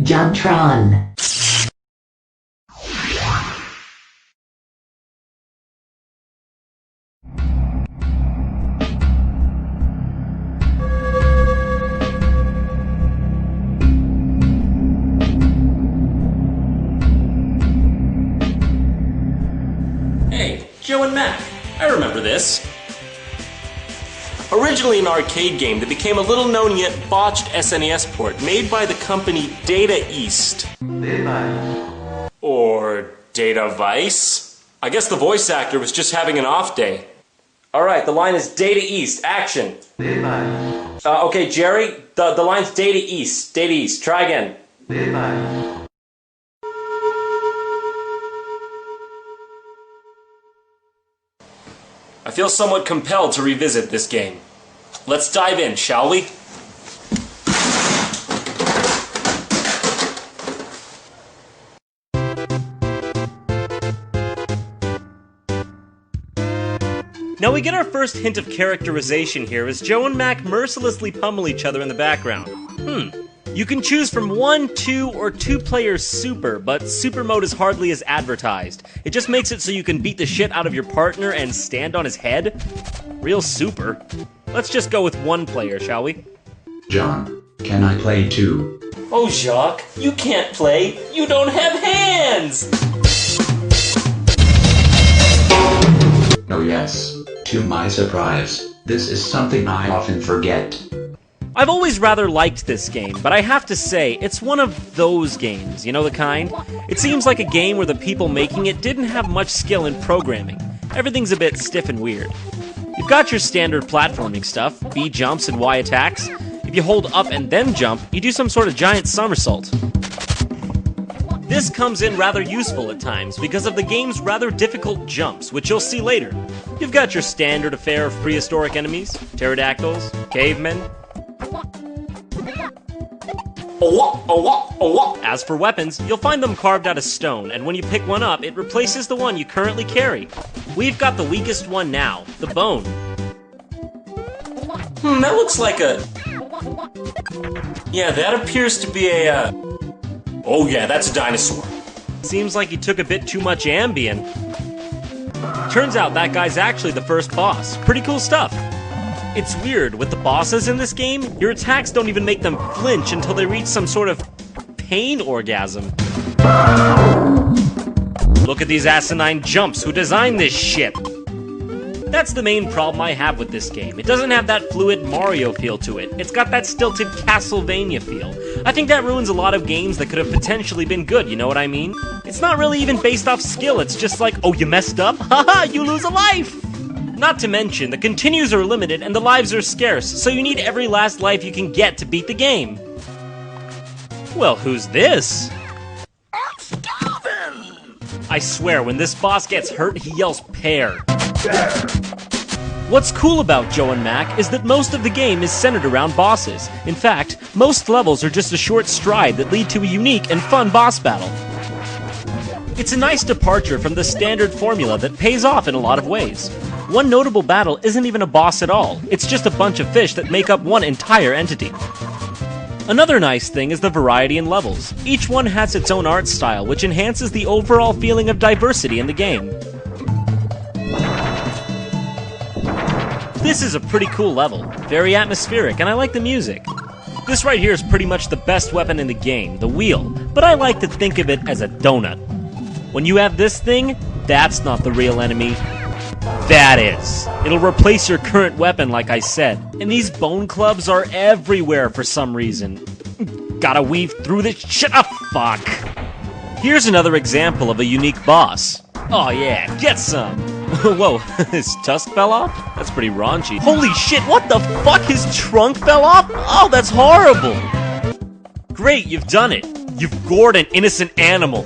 JonTron. Hey, Joe and Mac. I remember this. Originally an arcade game that became a little-known yet botched SNES port made by the company Data East. Or Data Vice? I guess the voice actor was just having an off day. Alright, the line is Data East. Action. Okay, Jerry, the line's Data East. Data East. Try again. I feel somewhat compelled to revisit this game. Let's dive in, shall we? Now we get our first hint of characterization here as Joe and Mac mercilessly pummel each other in the background. You can choose from 1, 2, or 2-player super, but super mode is hardly as advertised. It just makes it so you can beat the shit out of your partner and stand on his head. Real super. Let's just go with 1 player, shall we? John, can I play too? Oh, Jacques, you can't play. You don't have hands! Oh yes, to my surprise, this is something I often forget. I've always rather liked this game, but I have to say, it's one of those games, you know the kind? It seems like a game where the people making it didn't have much skill in programming. Everything's a bit stiff and weird. You've got your standard platforming stuff, B jumps and Y attacks. If you hold up and then jump, you do some sort of giant somersault. This comes in rather useful at times because of the game's rather difficult jumps, which you'll see later. You've got your standard affair of prehistoric enemies, pterodactyls, cavemen. As for weapons, you'll find them carved out of stone, and when you pick one up, it replaces the one you currently carry. We've got the weakest one now, the bone. That looks like a... Yeah, that appears to be a, Oh yeah, that's a dinosaur. Seems like he took a bit too much Ambien. Turns out that guy's actually the first boss. Pretty cool stuff. It's weird, with the bosses in this game, your attacks don't even make them flinch until they reach some sort of pain orgasm. Look at these asinine jumps, who designed this shit? That's the main problem I have with this game. It doesn't have that fluid Mario feel to it. It's got that stilted Castlevania feel. I think that ruins a lot of games that could have potentially been good, you know what I mean? It's not really even based off skill, it's just like, oh, you messed up? Haha, you lose a life! Not to mention, the continues are limited and the lives are scarce, so you need every last life you can get to beat the game. Well, who's this? I'm starving! I swear, when this boss gets hurt, he yells pear. What's cool about Joe and Mac is that most of the game is centered around bosses. In fact, most levels are just a short stride that lead to a unique and fun boss battle. It's a nice departure from the standard formula that pays off in a lot of ways. One notable battle isn't even a boss at all, it's just a bunch of fish that make up one entire entity. Another nice thing is the variety in levels. Each one has its own art style, which enhances the overall feeling of diversity in the game. This is a pretty cool level, very atmospheric, and I like the music. This right here is pretty much the best weapon in the game, the wheel, but I like to think of it as a donut. When you have this thing, that's not the real enemy. That is. It'll replace your current weapon, like I said. And these bone clubs are everywhere for some reason. Gotta weave through this shit. Oh, fuck. Here's another example of a unique boss. Oh yeah, get some. Whoa, his tusk fell off? That's pretty raunchy. Holy shit, what the fuck? His trunk fell off? Oh, that's horrible. Great, you've done it. You've gored an innocent animal.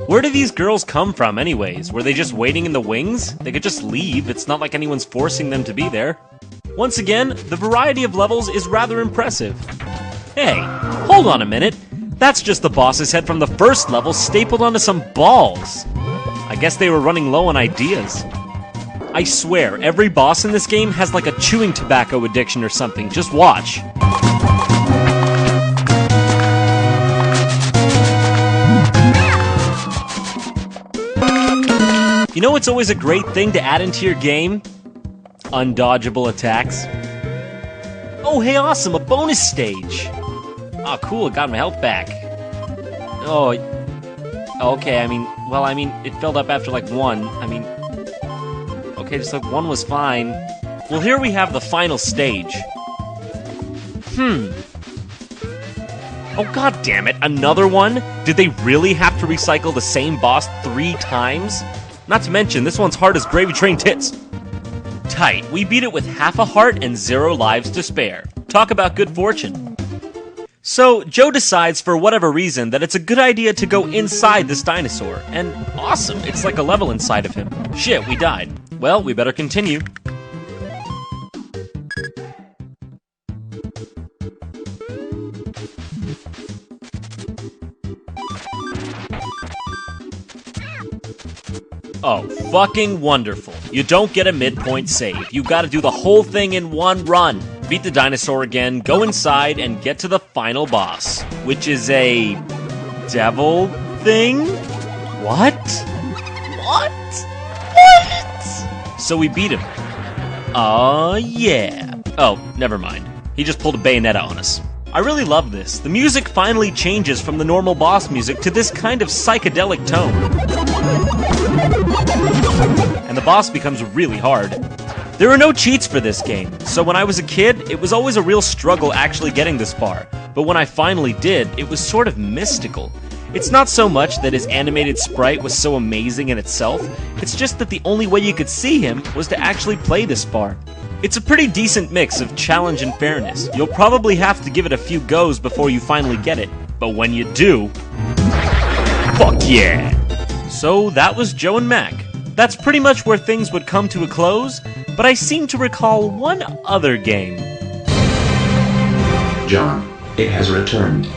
Where do these girls come from anyways? Were they just waiting in the wings? They could just leave, it's not like anyone's forcing them to be there. Once again, the variety of levels is rather impressive. Hey, hold on a minute. That's just the boss's head from the first level stapled onto some balls. I guess they were running low on ideas. I swear, every boss in this game has like a chewing tobacco addiction or something, just watch. what's always a great thing to add into your game? Undodgeable attacks. Oh, hey, awesome, a bonus stage. Oh, cool, it got my health back. Oh, okay, it filled up after, like, 1. Okay, just, like, 1 was fine. Well, here we have the final stage. Oh, god damn it, another one? Did they really have to recycle the same boss 3 times? Not to mention, this one's hard as gravy train tits. Tight, we beat it with half a heart and 0 lives to spare. Talk about good fortune. So, Joe decides for whatever reason that it's a good idea to go inside this dinosaur. And awesome, it's like a level inside of him. Shit, we died. Well, we better continue. Oh, fucking wonderful. You don't get a midpoint save. You gotta do the whole thing in one run. Beat the dinosaur again, go inside, and get to the final boss, which is a devil thing? What? So we beat him. Yeah. Oh, never mind. He just pulled a bayonetta on us. I really love this. The music finally changes from the normal boss music to this kind of psychedelic tone. And the boss becomes really hard. There are no cheats for this game, so when I was a kid, it was always a real struggle actually getting this far. But when I finally did, it was sort of mystical. It's not so much that his animated sprite was so amazing in itself, it's just that the only way you could see him was to actually play this far. It's a pretty decent mix of challenge and fairness. You'll probably have to give it a few goes before you finally get it, but when you do, fuck yeah! So that was Joe and Mac. That's pretty much where things would come to a close, but I seem to recall one other game. John, it has returned.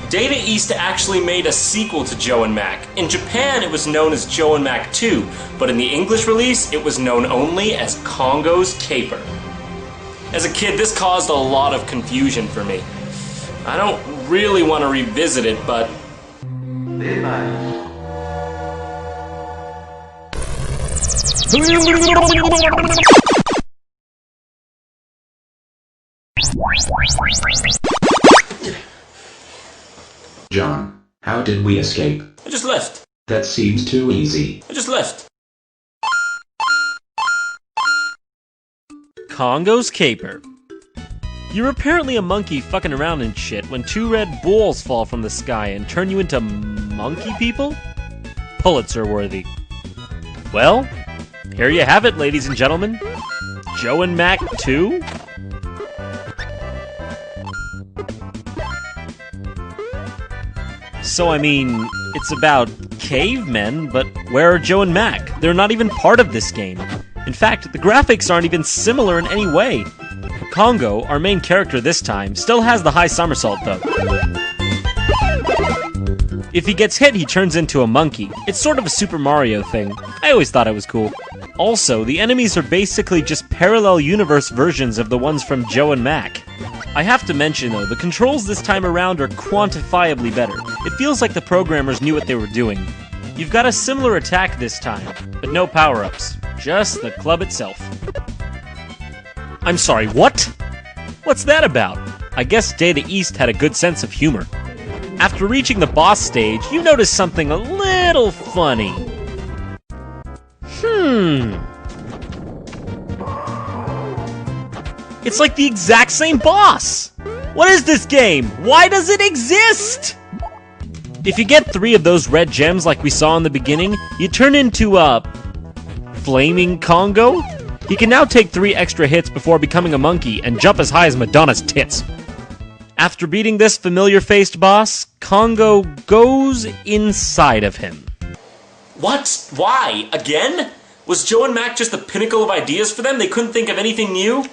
Data East actually made a sequel to Joe and Mac. In Japan, it was known as Joe and Mac 2, but in the English release, it was known only as Congo's Caper. As a kid, this caused a lot of confusion for me. I don't really want to revisit it, but... John, how did we escape? I just left. That seems too easy. I just left. Congo's Caper. You're apparently a monkey fucking around and shit when 2 red balls fall from the sky and turn you into monkey people? Pulitzer worthy. Well, here you have it, ladies and gentlemen. Joe and Mac 2? So, it's about cavemen, but where are Joe and Mac? They're not even part of this game. In fact, the graphics aren't even similar in any way. Congo, our main character this time, still has the high somersault, though. If he gets hit, he turns into a monkey. It's sort of a Super Mario thing. I always thought it was cool. Also, the enemies are basically just parallel universe versions of the ones from Joe and Mac. I have to mention, though, the controls this time around are quantifiably better. It feels like the programmers knew what they were doing. You've got a similar attack this time, but no power-ups. Just the club itself. I'm sorry, what? What's that about? I guess Data East had a good sense of humor. After reaching the boss stage, you notice something a little funny. It's like the exact same boss! What is this game? Why does it exist? If you get 3 of those red gems like we saw in the beginning, you turn into a... Flaming Congo? He can now take 3 extra hits before becoming a monkey and jump as high as Madonna's tits. After beating this familiar-faced boss, Congo goes inside of him. What? Why? Again? Was Joe and Mac just the pinnacle of ideas for them? They couldn't think of anything new?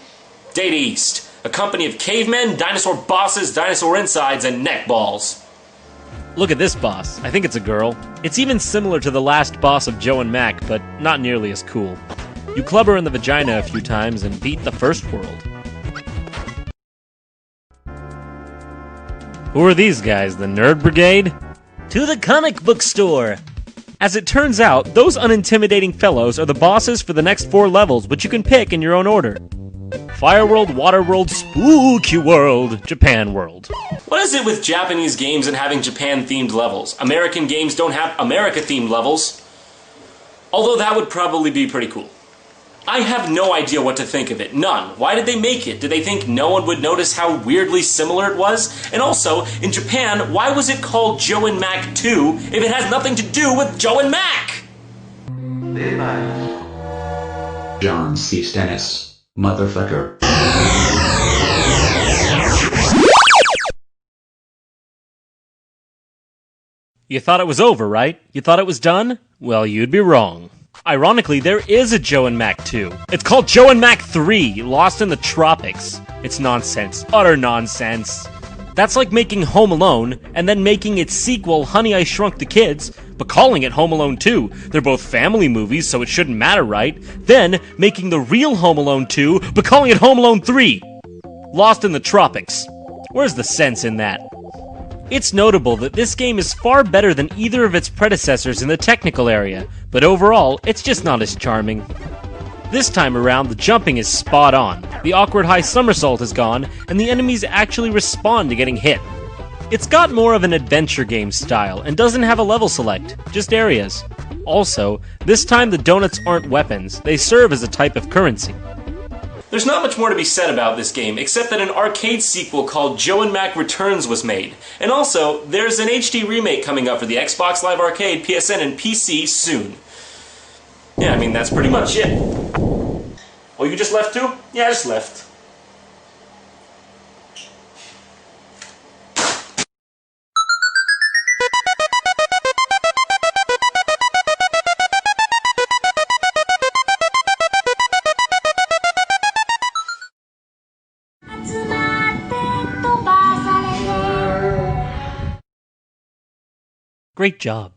Data East, a company of cavemen, dinosaur bosses, dinosaur insides, and neck balls. Look at this boss. I think it's a girl. It's even similar to the last boss of Joe and Mac, but not nearly as cool. You club her in the vagina a few times and beat the first world. Who are these guys, the Nerd Brigade? To the comic book store! As it turns out, those unintimidating fellows are the bosses for the next 4 levels, which you can pick in your own order. Fire World, Water World, Spooky World, Japan World. What is it with Japanese games and having Japan-themed levels? American games don't have America-themed levels. Although that would probably be pretty cool. I have no idea what to think of it. None. Why did they make it? Did they think no one would notice how weirdly similar it was? And also, in Japan, why was it called Joe and Mac 2 if it has nothing to do with Joe and Mac? John C. Stennis. Motherfucker. You thought it was over, right? You thought it was done? Well, you'd be wrong. Ironically, there is a Joe and Mac 2. It's called Joe and Mac 3, Lost in the Tropics. It's nonsense. Utter nonsense. That's like making Home Alone, and then making its sequel, Honey, I Shrunk the Kids, but calling it Home Alone 2. They're both family movies, so it shouldn't matter, right? Then, making the real Home Alone 2, but calling it Home Alone 3. Lost in the Tropics. Where's the sense in that? It's notable that this game is far better than either of its predecessors in the technical area, but overall, it's just not as charming. This time around, the jumping is spot on, the awkward high somersault is gone, and the enemies actually respond to getting hit. It's got more of an adventure game style, and doesn't have a level select, just areas. Also, this time the donuts aren't weapons, they serve as a type of currency. There's not much more to be said about this game, except that an arcade sequel called Joe and Mac Returns was made. And also, there's an HD remake coming up for the Xbox Live Arcade, PSN, and PC soon. Yeah, I mean, that's pretty much it. Oh, you just left too? Yeah, I just left. Great job.